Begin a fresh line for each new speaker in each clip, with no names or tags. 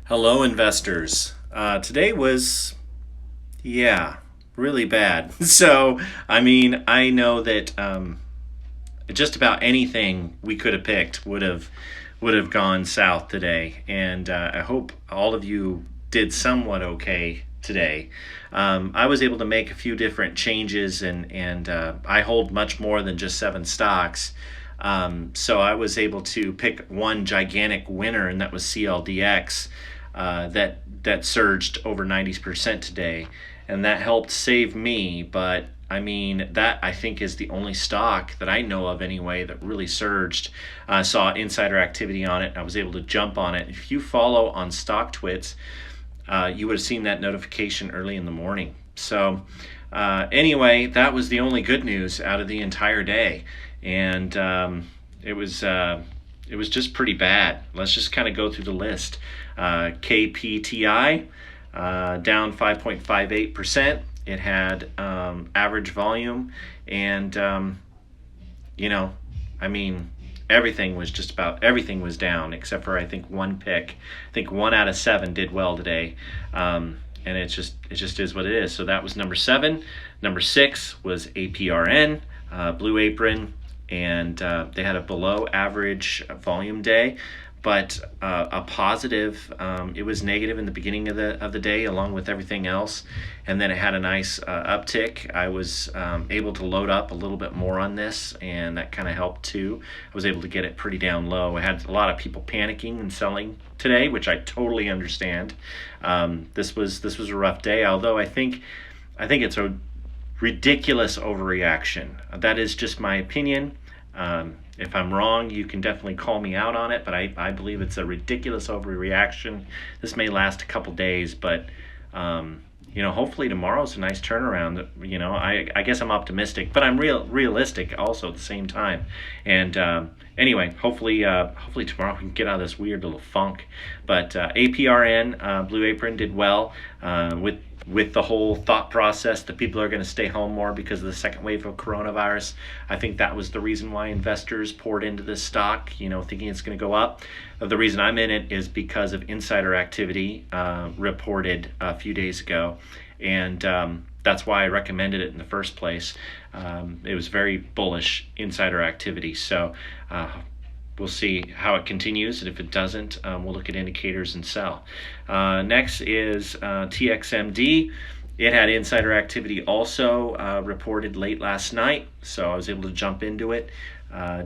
Hello, investors. Today was, yeah, really bad. So, I know that just about anything we could have picked would have gone south today, and I hope all of you did somewhat okay today. I was able to make a few different changes, and I hold much more than just seven stocks. So I was able to pick one gigantic winner, and that was CLDX, that surged over 90% today, and that helped save me. But that I think is the only stock that I know of anyway that really surged. I saw insider activity on it. I was able to jump on it. If you follow on Stocktwits, you would have seen that notification early in the morning. So, anyway, that was the only good news out of the entire day, and it was just pretty bad. Let's just kind of go through the list. KPTI down 5.58%. It had average volume, and you know, I mean, everything was down except for I think one pick. I think one out of seven did well today, and it just is what it is. So that was number seven. Number six was APRN, Blue Apron, and they had a below average volume day, but a positive. It was negative in the beginning of the day, along with everything else, and then it had a nice uptick. I was able to load up a little bit more on this, and that kind of helped too. I was able to get it pretty down low. I had a lot of people panicking and selling today, which I totally understand. This was a rough day, although I think it's a ridiculous overreaction. That is just my opinion. If I'm wrong, you can definitely call me out on it, but I believe it's a ridiculous overreaction. This may last a couple days, but hopefully tomorrow's a nice turnaround. I guess I'm optimistic, but I'm realistic also at the same time. And anyway, hopefully tomorrow we can get out of this weird little funk. But APRN, Blue Apron, did well with the whole thought process that people are going to stay home more because of the second wave of coronavirus. I think that was the reason why investors poured into this stock, thinking it's going to go up. The reason I'm in it is because of insider activity reported a few days ago, and that's why I recommended it in the first place. It was very bullish insider activity, so we'll see how it continues, and if it doesn't, we'll look at indicators and sell. Next is TXMD. It had insider activity also reported late last night, so I was able to jump into it.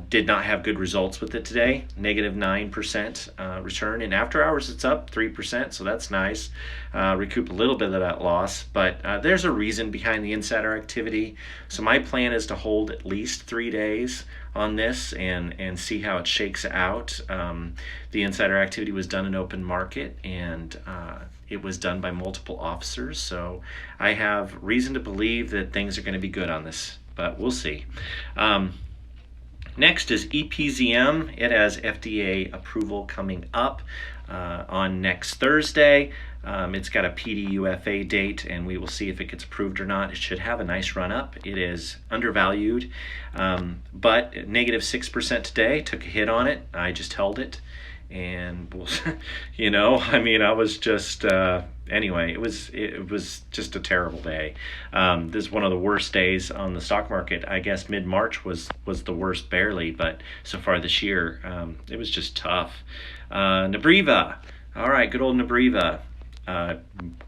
Did not have good results with it today. Negative 9% return. In after hours, it's up 3%, so that's nice. Recoup a little bit of that loss, but there's a reason behind the insider activity. So my plan is to hold at least 3 days on this and see how it shakes out. The insider activity was done in open market, and it was done by multiple officers, so I have reason to believe that things are going to be good on this, but we'll see. Next is EPZM. It has FDA approval coming up on next Thursday. It's got a PDUFA date, and we will see if it gets approved or not. It should have a nice run up. It is undervalued, but negative 6% today. Took a hit on it. I just held it, and I was just anyway. It was just a terrible day. This is one of the worst days on the stock market. I guess mid-March was the worst barely, but so far this year, it was just tough. Abreva. All right, good old Abreva.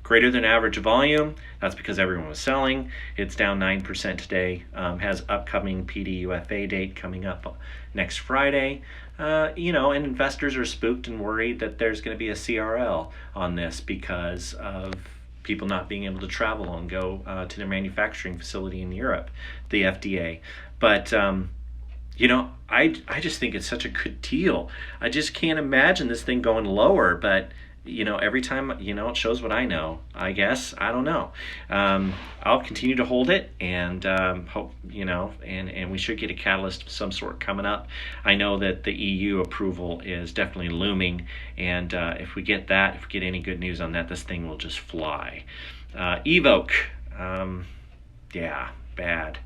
Greater than average volume. That's because everyone was selling. It's down 9% today. Has upcoming PDUFA date coming up next Friday. And investors are spooked and worried that there's going to be a CRL on this because of people not being able to travel and go to their manufacturing facility in Europe, the FDA. But I just think it's such a good deal. I just can't imagine this thing going lower, but every time, it shows what I know, I guess. I don't know. I'll continue to hold it and hope, and we should get a catalyst of some sort coming up. I know that the EU approval is definitely looming, and if we get any good news on that, this thing will just fly. Evoke, yeah, bad.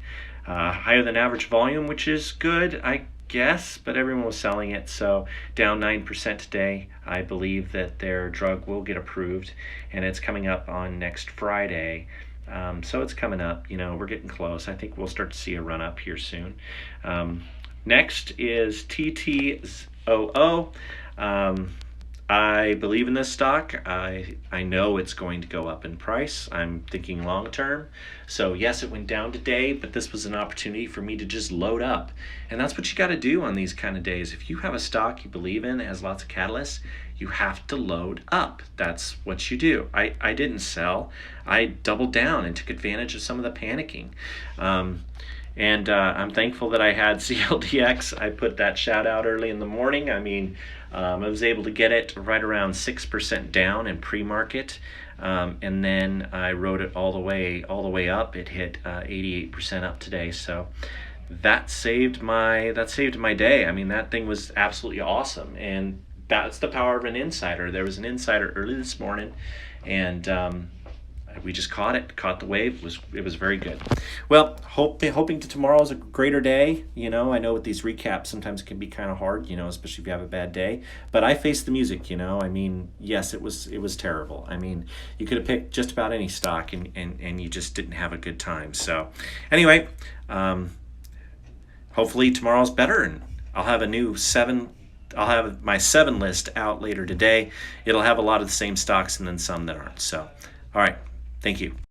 Higher than average volume, which is good. I guess, but everyone was selling it. So down 9% today. I believe that their drug will get approved, and it's coming up on next Friday. So it's coming up. We're getting close. I think we'll start to see a run up here soon. Next is TTOO. I believe in this stock. I know it's going to go up in price. I'm thinking long term. So yes, it went down today, but this was an opportunity for me to just load up. And that's what you got to do on these kind of days. If you have a stock you believe in, that has lots of catalysts, you have to load up. That's what you do. I didn't sell. I doubled down and took advantage of some of the panicking. And I'm thankful that I had CLDX. I put that shout out early in the morning. I was able to get it right around 6% down in pre-market, and then I rode it all the way up. It hit 88% up today. So that saved my day. That thing was absolutely awesome, and that's the power of an insider. There was an insider early this morning, and we just caught the wave. It was very good. Well, hoping to tomorrow is a greater day. I know with these recaps sometimes it can be kind of hard, especially if you have a bad day. But I faced the music. Yes, it was terrible. You could have picked just about any stock, and you just didn't have a good time. So anyway, hopefully tomorrow's better, and I'll have a new 7. I'll have my 7 list out later today. It'll have a lot of the same stocks and then some that aren't. So, all right. Thank you.